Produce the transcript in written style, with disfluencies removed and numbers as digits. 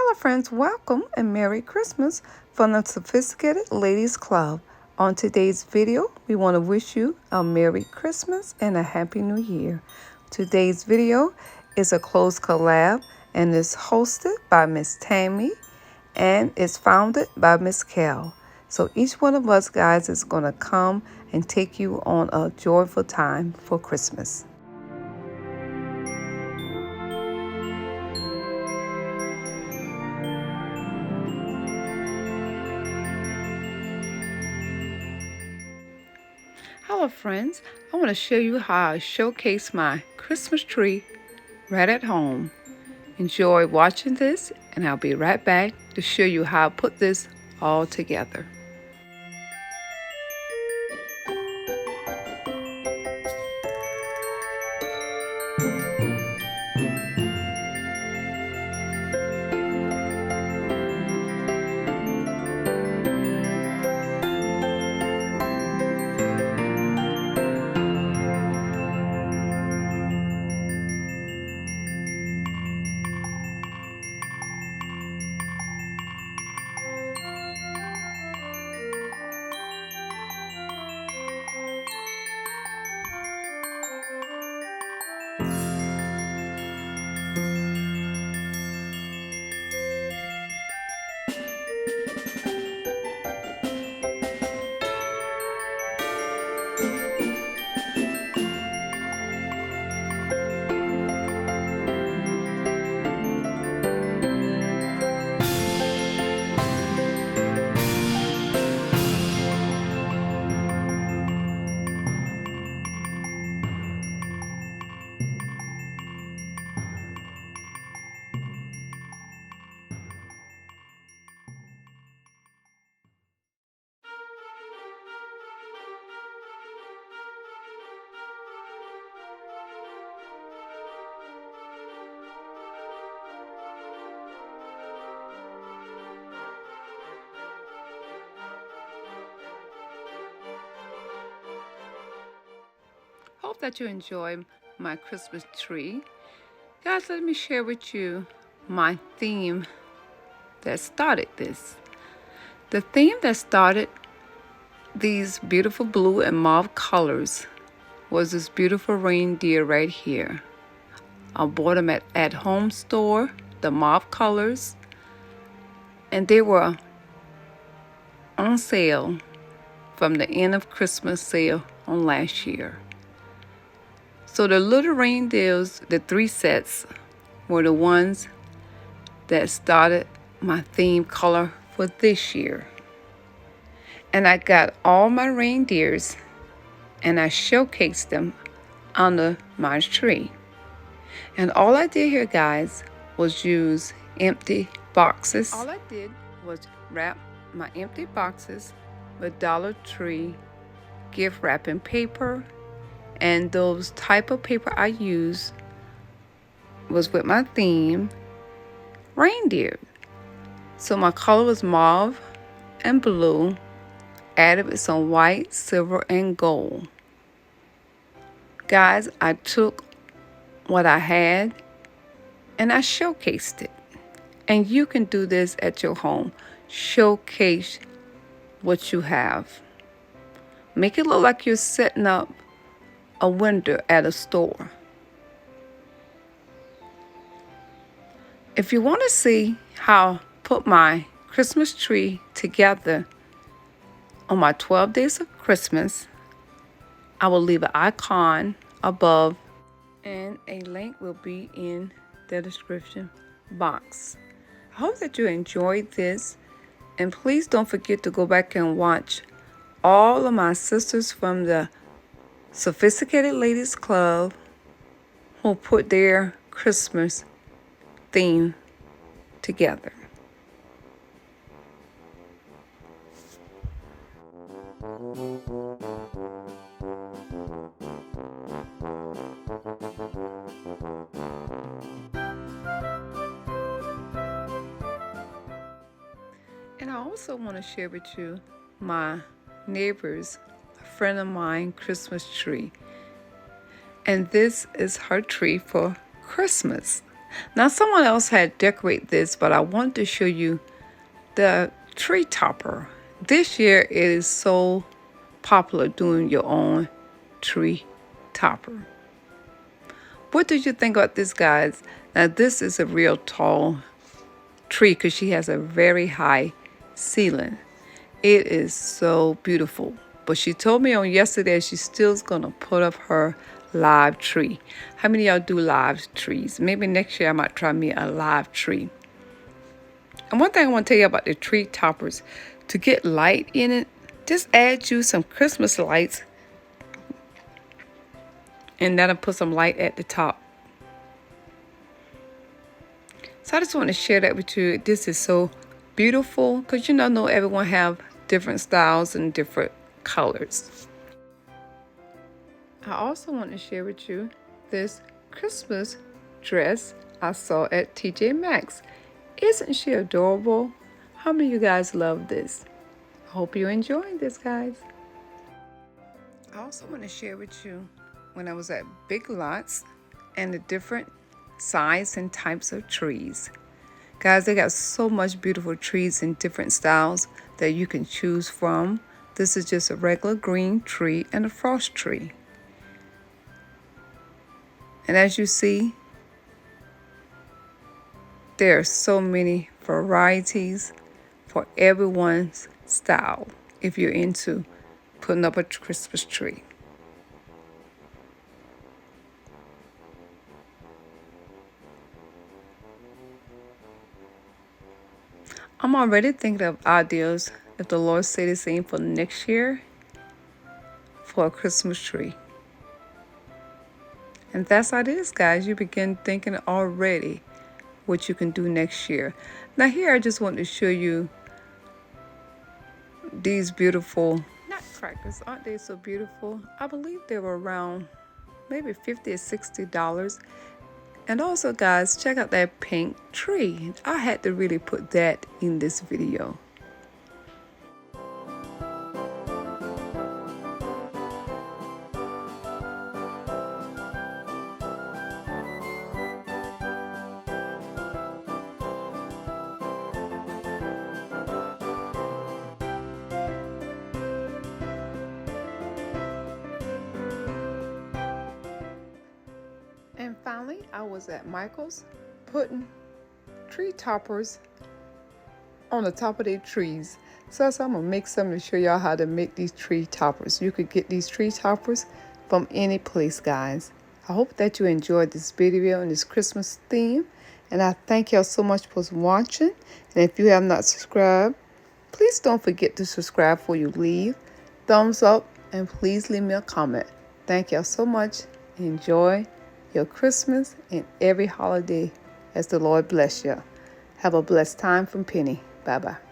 Hello friends, welcome and Merry Christmas from the Sophisticated Ladies Club. On today's video, we want to wish you a Merry Christmas and a Happy New Year. Today's video is a closed collab and is hosted by Miss Tammy and is founded by Miss Kel. So each one of us guys is going to come and take you on a joyful time for Christmas. Hello friends, I want to show you how I showcase my Christmas tree right at home. Enjoy watching this and I'll be right back to show you how I put this all together. Hope that you enjoy my Christmas tree. Guys, let me share with you my theme that started this. The theme that started these beautiful blue and mauve colors was this beautiful reindeer right here. I bought them at home store, the mauve colors, and they were on sale from the end of Christmas sale on last year. So the little reindeers, the 3 sets, were the ones that started my theme color for this year. And I got all my reindeers and I showcased them under my tree. And all I did here, guys, was use empty boxes. All I did was wrap my empty boxes with Dollar Tree gift wrapping paper. And those type of paper I used was with my theme, reindeer. So my color was mauve and blue, added with some white, silver, and gold. Guys, I took what I had and I showcased it. And you can do this at your home. Showcase what you have. Make it look like you're setting up a window at a store. If you want to see how I put my Christmas tree together on my 12 days of Christmas, I will leave an icon above and a link will be in the description box. I hope that you enjoyed this, and please don't forget to go back and watch all of my sisters from the Sophisticated Ladies Club who put their Christmas theme together. And I also want to share with you my neighbor's friend of mine Christmas tree. And this is her tree for Christmas. Now someone else had decorated this, but I want to show you the tree topper. This year it is so popular doing your own tree topper. What did you think about this, guys? Now this is a real tall tree because she has a very high ceiling. It is so beautiful. But she told me on yesterday she's still gonna put up her live tree. How many of y'all do live trees? Maybe next year I might try me a live tree. And one thing I want to tell you about the tree toppers, to get light in it, just add you some Christmas lights, and that'll put some light at the top. So I just want to share that with you. This is so beautiful because you know everyone have different styles and different colors. I also want to share with you this Christmas dress I saw at TJ Maxx. Isn't she adorable? How many of you guys love this? I hope you're enjoying this, guys. I also want to share with you when I was at Big Lots and the different size and types of trees. Guys, they got so much beautiful trees in different styles that you can choose from. This is just a regular green tree and a frost tree. And as you see, there are so many varieties for everyone's style if you're into putting up a Christmas tree. I'm already thinking of ideas, if the Lord say the same, for next year for a Christmas tree. And that's how it is, guys. You begin thinking already what you can do next year. Now here I just want to show you these beautiful nutcrackers. Aren't they so beautiful? I believe they were around maybe $50 or $60. And also, guys, check out that pink tree. I had to really put that in this video. And finally, I was at Michael's putting tree toppers on the top of their trees. So I'm gonna make some to show y'all how to make these tree toppers. You could get these tree toppers from any place, guys. I hope that you enjoyed this video and this Christmas theme. And I thank y'all so much for watching. And if you have not subscribed, please don't forget to subscribe before you leave. Thumbs up, and please leave me a comment. Thank y'all so much. Enjoy your Christmas and every holiday as the Lord bless you. Have a blessed time from Penny. Bye-bye.